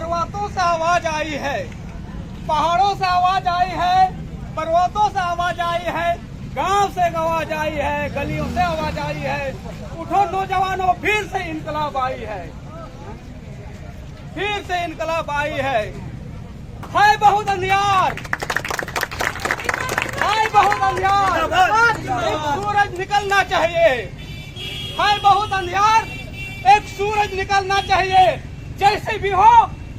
पर्वतों से आवाज आई है, पहाड़ों से आवाज आई है, पर्वतों से आवाज आई है, गांव से आवाज आई है, गलियों से आवाज आई है। उठो नौजवानों, फिर से इनकलाब आई है, फिर से इनकलाब आई है बहुत अंधियार, है बहुत अंधियार, एक सूरज निकलना चाहिए, है बहुत अंधियार, एक सूरज निकलना चाहिए। जैसे भी हो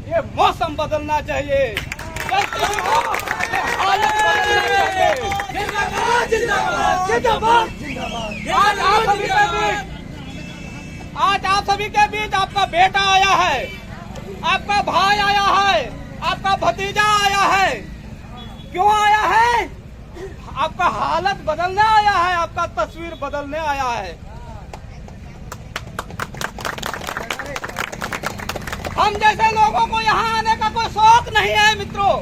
ये मौसम बदलना चाहिए, जैसे भी हो ये हालत बदलना चाहिए। जिंदाबाद जिंदाबाद जिंदाबाद जिंदाबाद। आज आप सभी के बीच आपका बेटा आया है, आपका भाई आया है, आपका भतीजा आया है। क्यों आया है? आपका हालत बदलने आया है, आपका तस्वीर बदलने आया है। हम जैसे लोगों को यहाँ आने का कोई शौक नहीं है मित्रों,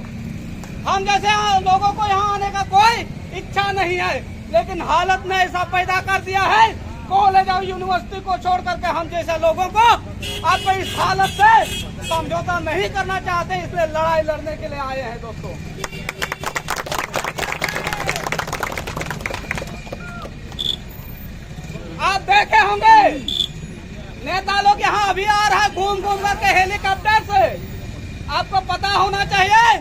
हम जैसे लोगों को यहाँ आने का कोई इच्छा नहीं है, लेकिन हालत ने ऐसा पैदा कर दिया है, कॉलेज और यूनिवर्सिटी को छोड़ करके हम जैसे लोगों को आप इस हालत से समझौता नहीं करना चाहते, इसलिए लड़ाई लड़ने के लिए आए हैं दोस्तों। आप देखे होंगे नेता लोग यहाँ अभी आ रहा है घूम घूम करके हेलीकॉप्टर से। आपको पता होना चाहिए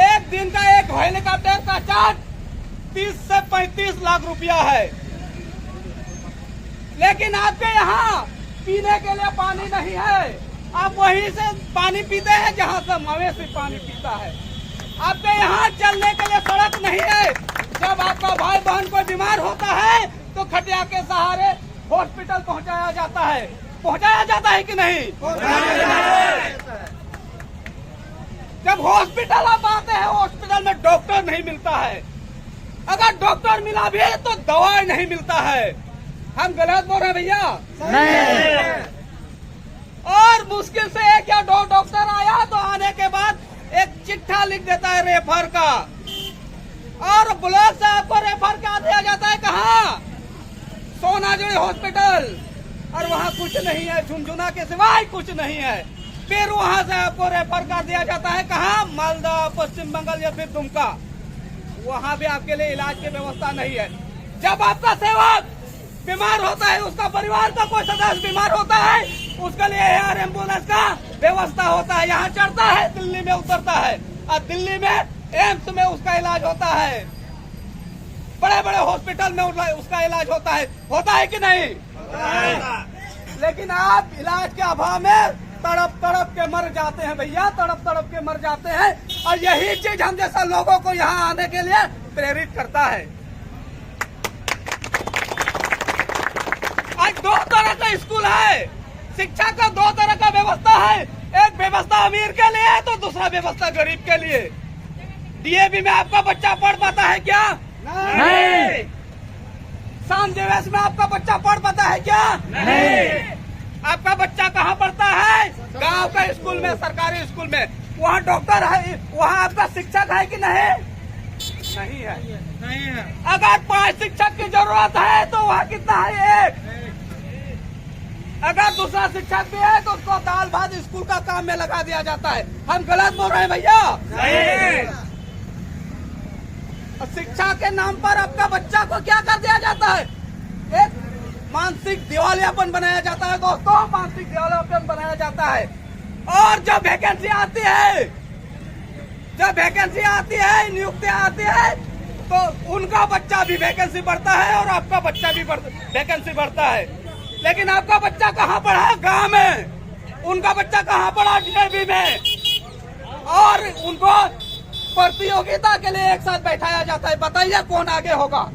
एक दिन का एक हेलीकॉप्टर का चार्ज 30 से 35 लाख रुपया है, लेकिन आपके यहाँ पीने के लिए पानी नहीं है। आप वहीं से पानी पीते हैं जहाँ से मवेशी पानी पीता है। आपके यहाँ चलने के लिए सड़क नहीं है। जब आपका भाई बहन कोई बीमार होता है तो खटिया के सहारे हॉस्पिटल पहुँचाया जाता है। पहुँचाया जाता है कि नहीं? जब हॉस्पिटल आप आते हैं, हॉस्पिटल में डॉक्टर नहीं मिलता है। अगर डॉक्टर मिला भी तो दवाई नहीं मिलता है। हम गलत बोल रहे हैं भैया? नहीं। और मुश्किल से एक या दो डॉक्टर आया तो आने के बाद एक चिट्ठा लिख देता है रेफर का, और ब्लॉक से आपको रेफर क्या दिया जाता है? कहाँ? सोनाजुड़ी हॉस्पिटल, और वहाँ कुछ नहीं है, झुनझुना के सिवाय कुछ नहीं है। फिर वहाँ से आपको रेफर कर दिया जाता है कहाँ? मालदा, पश्चिम बंगाल या फिर दुमका। वहाँ भी आपके लिए इलाज की व्यवस्था नहीं है। जब आपका सेवक बीमार होता है, उसका परिवार का कोई सदस्य बीमार होता है, उसके लिए एयर एम्बुलेंस का व्यवस्था होता है। यहाँ चढ़ता है, दिल्ली में उतरता है, और दिल्ली में एम्स में उसका इलाज होता है, बड़े बड़े हॉस्पिटल में उसका इलाज होता है कि नहीं? लेकिन आप इलाज के अभाव में तड़प तड़प के मर जाते हैं भैया, तड़प तड़प के मर जाते हैं। और यही चीज हम जैसा लोगों को यहाँ आने के लिए प्रेरित करता है। आज दो तरह का स्कूल है, शिक्षा का दो तरह का व्यवस्था है। एक व्यवस्था अमीर के लिए है तो दूसरा व्यवस्था गरीब के लिए। डीएवी में आपका बच्चा पढ़ पाता है क्या? नहीं। शाम दिवस में आपका बच्चा पढ़ पाता है क्या? नहीं। आपका बच्चा कहाँ पढ़ता है? गांव का स्कूल में, सरकारी स्कूल में। वहाँ डॉक्टर है, वहाँ आपका शिक्षक है कि नहीं? नहीं है। नहीं है। अगर 5 शिक्षक की जरूरत है तो वहाँ कितना है? 1। अगर दूसरा शिक्षक भी है तो उसको दाल भात स्कूल का काम में लगा दिया जाता है। हम गलत बोल रहे हैं भैया? नहीं। शिक्षा के नाम पर आपका बच्चा को क्या कर दिया जाता है? एक मानसिक दिवालियापन बनाया जाता है दोस्तों, मानसिक दिवालियापन बनाया जाता है। और जब वैकेंसी आती है, नियुक्तियां आती है, तो उनका बच्चा भी वैकेंसी बढ़ता है और आपका बच्चा भी वैकेंसी बढ़ता है। लेकिन आपका बच्चा कहाँ पढ़ा? गांव में। उनका बच्चा कहाँ पढ़ा? डीएवी में। और उनको प्रतियोगिता के लिए एक साथ बैठाया जाता है। बताइए कौन आगे होगा?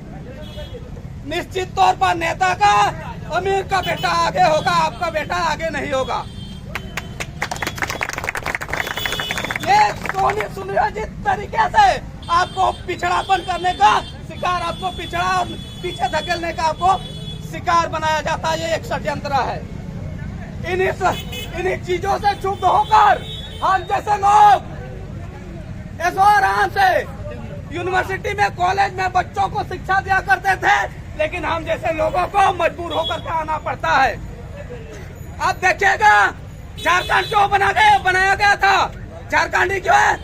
निश्चित तौर पर नेता का, अमीर का बेटा आगे होगा, आपका बेटा आगे नहीं होगा। ये सुनियोजित तरीके से आपको पिछड़ापन करने का शिकार, आपको पिछड़ा और पीछे धकेलने का आपको शिकार बनाया जाता है। ये एक षड्यंत्र है। इन्हीं चीजों से क्षुब्ध होकर हम जैसे लोग आराम से यूनिवर्सिटी में, कॉलेज में बच्चों को शिक्षा दिया करते थे, लेकिन हम जैसे लोगों को मजबूर होकर के आना पड़ता है। आप देखिएगा झारखंड क्यों बनाया गया था? झारखंडी क्यों है?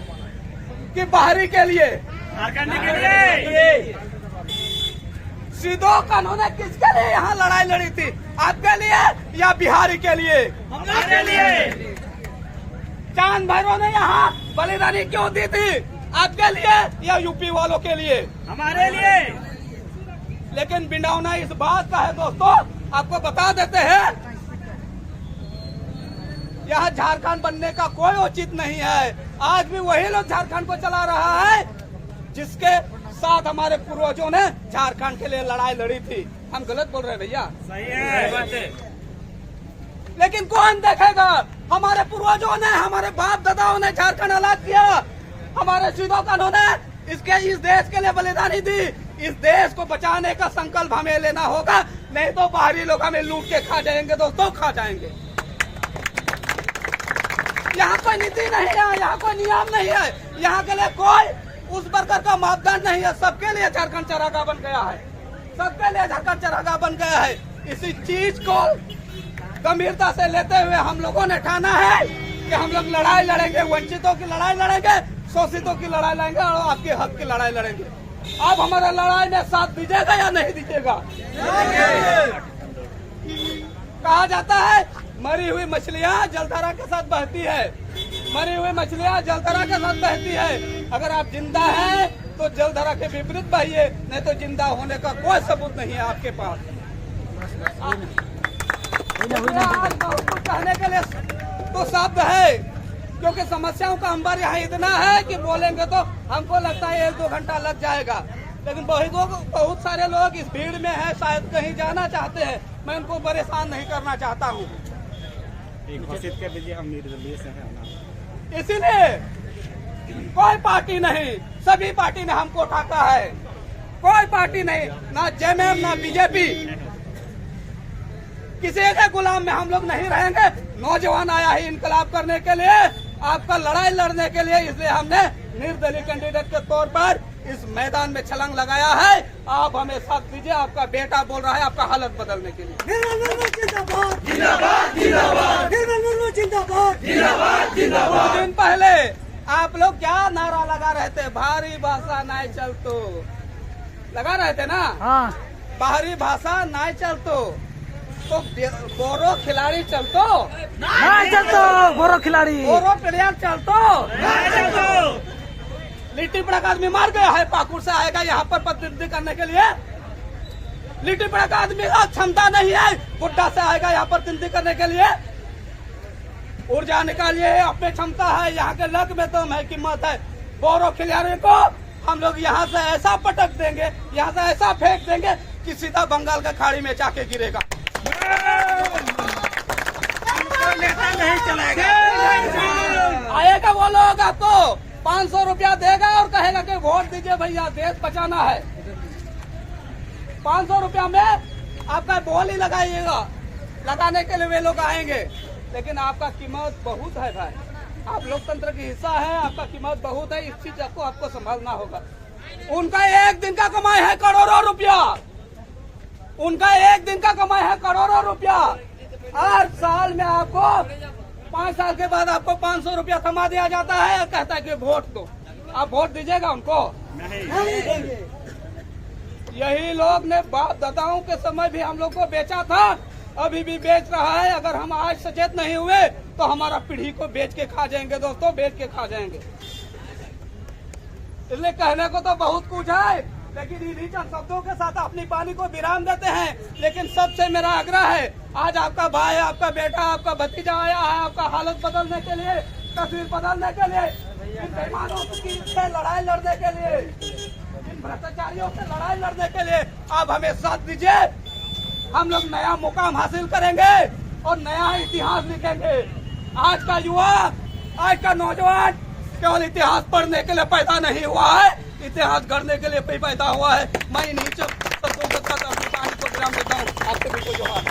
कि बाहरी के लिए, झारखंडी के लिए। सीधो कानून ने किसके लिए यहाँ लड़ाई लड़ी थी? आपके लिए या बिहारी के लिए? हमारे लिए। चांद भैरव ने यहाँ बलिदानी क्यों दी थी? आपके लिए या यूपी वालों के लिए? हमारे लिए। लेकिन बिंडौना इस बात का है दोस्तों, आपको बता देते हैं, यहाँ झारखंड बनने का कोई औचित्य नहीं है। आज भी वही लोग झारखंड को चला रहा है जिसके साथ हमारे पूर्वजों ने झारखंड के लिए लड़ाई लड़ी थी। हम गलत बोल रहे हैं भैया? सही है। लेकिन कौन देखेगा? हमारे पूर्वजों ने, हमारे बाप दादाओं ने झारखंड अलग किया। हमारे सीधो कानून ने इस देश के लिए बलिदानी दी। इस देश को बचाने का संकल्प हमें लेना होगा, नहीं तो बाहरी लोग हमें लूट के खा जाएंगे दोस्तों, खा जाएंगे। यहाँ कोई नीति नहीं है, यहाँ कोई नियम नहीं है, यहाँ के लिए कोई उस प्रकार का मापदंड नहीं है। सबके लिए झारखंड चरागाह बन गया है, सबके लिए झारखंड चरागाह बन गया है। इसी चीज को गंभीरता से लेते हुए हम लोगों ने ठाना है कि हम लोग लड़ाई लड़ेंगे, वंचितों की लड़ाई लड़ेंगे, शोषितों की लड़ाई लड़ेंगे और आपके हक की लड़ाई लड़ेंगे। अब हमारा लड़ाई में साथ दीजिएगा या नहीं दीजिएगा? कहा जाता है मरी हुई मछलियाँ जलधारा के साथ बहती है, मरी हुई मछलियाँ जलधारा के साथ बहती है। अगर आप जिंदा हैं तो जलधारा के विपरीत बहिए, नहीं तो जिंदा होने का कोई सबूत नहीं है आपके पास। आज बहुत कुछ कहने के लिए तो शब्द है, क्योंकि समस्याओं का अंबर यहाँ इतना है कि बोलेंगे तो हमको लगता है 1-2 घंटा लग जाएगा। लेकिन बहुत सारे लोग इस भीड़ में हैं, शायद कहीं जाना चाहते हैं। मैं उनको परेशान नहीं करना चाहता हूँ, घोषित कर दीजिए हम निर्दलीय से हैं। इसीलिए कोई पार्टी नहीं, सभी पार्टी ने हमको ठाका है। कोई पार्टी नहीं, ना जेएमएम ना बीजेपी, किसी के गुलाम में हम लोग नहीं रहेंगे। नौजवान आया है इनकलाब करने के लिए, आपका लड़ाई लड़ने के लिए, इसलिए हमने निर्दलीय कैंडिडेट के तौर पर इस मैदान में छलांग लगाया है। आप हमें साथ दीजिए, आपका बेटा बोल रहा है आपका हालत बदलने के लिए। जिंदाबाद जिंदाबाद जिंदाबाद जिंदाबाद जिंदाबाद। कुछ दिन पहले आप लोग क्या नारा लगा रहे थे? भारी भाषा नहीं चलतो, लगा रहे थे ना? हाँ। बाहरी भाषा नहीं चलतो तो गोरो खिलाड़ी चलतो, नहीं चलतो गोरो खिलाड़ी, गोरो प्लेयर चलतो। लिट्टी पड़ाक आदमी मार गया है, पाकुड़ से आएगा यहाँ पर प्रतिनिधि करने के लिए। लिट्टी पड़ाक आदमी का क्षमता नहीं है, गुड्डा से आएगा यहाँ पर प्रतिनिधि करने के लिए। ऊर्जा निकालिए, अपनी क्षमता है, यहाँ के लक में तो है, कीमत है। गोरो खिलाड़ी को हम लोग यहाँ से ऐसा पटक देंगे, यहाँ से ऐसा फेंक देंगे कि सीधा बंगाल का खाड़ी में जाके गिरेगा। नेता नहीं चलेगा। आएगा वो लोग आपको 500 रुपया देगा और कहेगा कि वोट दीजिए भैया, देश बचाना है। 500 रुपया में आपका बोल ही लगाइएगा, लगाने के लिए वे लोग आएंगे। लेकिन आपका कीमत बहुत है भाई, आप लोकतंत्र की हिस्सा है, आपका कीमत बहुत है। इस चीज आपको संभालना होगा। उनका एक दिन का कमाई है करोड़ों रुपया, उनका एक दिन का कमाई है करोड़ों रुपया। हर साल में आपको 5 साल के बाद आपको 500 रुपया थमा दिया जाता है, कहता है कि वोट दो। आप वोट दीजिएगा उनको? नहीं देंगे। यही लोग ने बाप दादाओं के समय भी हम लोग को बेचा था, अभी भी बेच रहा है। अगर हम आज सचेत नहीं हुए तो हमारा पीढ़ी को बेच के खा जाएंगे दोस्तों, बेच के खा जाएंगे। इसलिए कहने को तो बहुत कुछ है, लेकिन इन्हीं चंद शब्दों के साथ अपनी पानी को विराम देते हैं। लेकिन सबसे मेरा आग्रह है, आज आपका भाई, आपका बेटा, आपका भतीजा आया है आपका हालत बदलने के लिए, तस्वीर बदलने के लिए, इन बेईमानों से लड़ाई लड़ने के लिए, इन भ्रष्टाचारियों से लड़ाई लड़ने के लिए आप हमें साथ दीजिए। हम लोग नया मुकाम हासिल करेंगे और नया इतिहास लिखेंगे। आज का युवा, आज का नौजवान केवल इतिहास पढ़ने के लिए पैदा नहीं हुआ है, इतिहास गढ़ने के लिए पैदा हुआ है। मैं इन्हीं शब्दों के साथ अपनी पानी को विराम देता हूँ। आपसे भी जोहार।